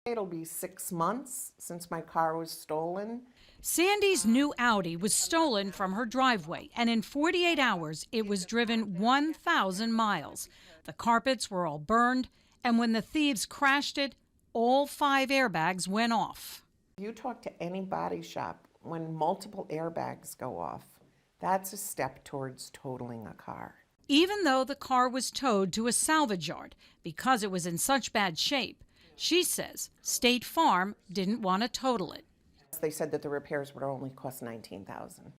It'll be 6 months since my car was stolen. Sandy's new Audi was stolen from her driveway, and in 48 hours, it was driven 1,000 miles. The carpets were all burned, and when the thieves crashed it, all 5 airbags went off. You talk to any body shop, when multiple airbags go off, that's a step towards totaling a car. Even though the car was towed to a salvage yard because it was in such bad shape, she says State Farm didn't want to total it. They said that the repairs would only cost $19,000.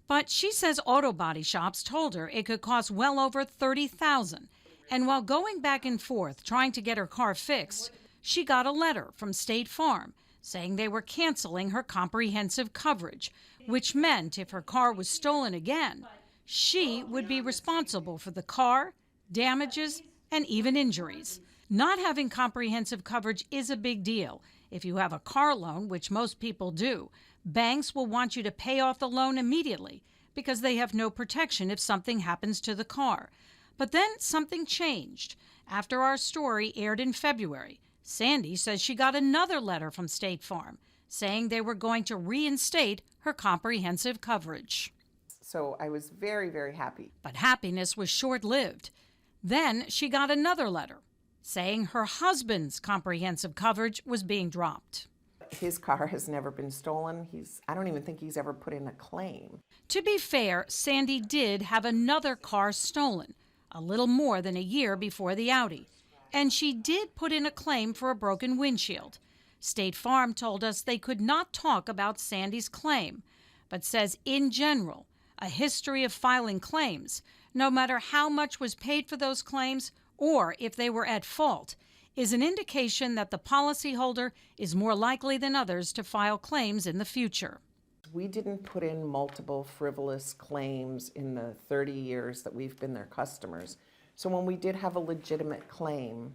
But she says auto body shops told her it could cost well over $30,000. And while going back and forth trying to get her car fixed, she got a letter from State Farm saying they were canceling her comprehensive coverage, which meant if her car was stolen again, she would be responsible for the car, damages, and even injuries. Not having comprehensive coverage is a big deal. If you have a car loan, which most people do, banks will want you to pay off the loan immediately because they have no protection if something happens to the car. But then something changed. After our story aired in February, Sandy says she got another letter from State Farm saying they were going to reinstate her comprehensive coverage. So I was very, very happy. But happiness was short-lived. Then she got another letter saying her husband's comprehensive coverage was being dropped. His car has never been stolen. I don't even think he's ever put in a claim. To be fair, Sandy did have another car stolen, a little more than a year before the Audi. And she did put in a claim for a broken windshield. State Farm told us they could not talk about Sandy's claim, but says in general, a history of filing claims, no matter how much was paid for those claims or if they were at fault, is an indication that the policyholder is more likely than others to file claims in the future. We didn't put in multiple frivolous claims in the 30 years that we've been their customers. So when we did have a legitimate claim,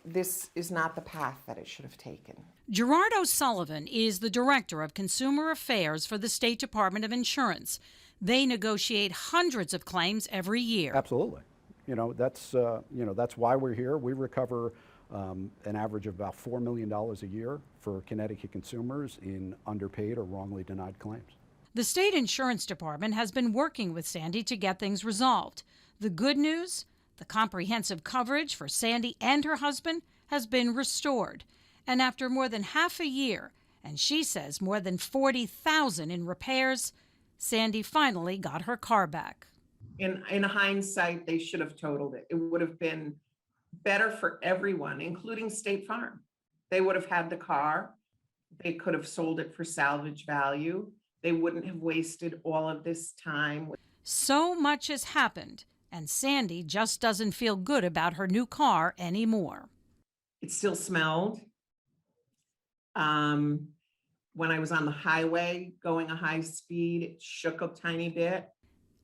this is not the path that it should have taken. Gerard O'Sullivan is the Director of Consumer Affairs for the State Department of Insurance. They negotiate hundreds of claims every year. Absolutely. That's why we're here. We recover an average of about $4 million a year for Connecticut consumers in underpaid or wrongly denied claims. The State Insurance Department has been working with Sandy to get things resolved. The good news, the comprehensive coverage for Sandy and her husband has been restored. And after more than half a year, and she says more than $40,000 in repairs, Sandy finally got her car back. In hindsight, they should have totaled it. It would have been better for everyone, including State Farm. They would have had the car. They could have sold it for salvage value. They wouldn't have wasted all of this time. So much has happened, and Sandy just doesn't feel good about her new car anymore. It still smelled. When I was on the highway going a high speed, it shook a tiny bit.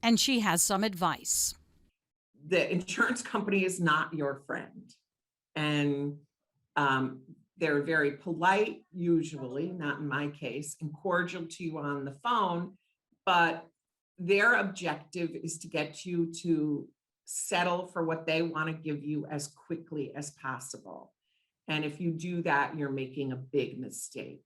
And she has some advice. The insurance company is not your friend. And they're very polite, usually, not in my case, and cordial to you on the phone. But their objective is to get you to settle for what they want to give you as quickly as possible. And if you do that, you're making a big mistake.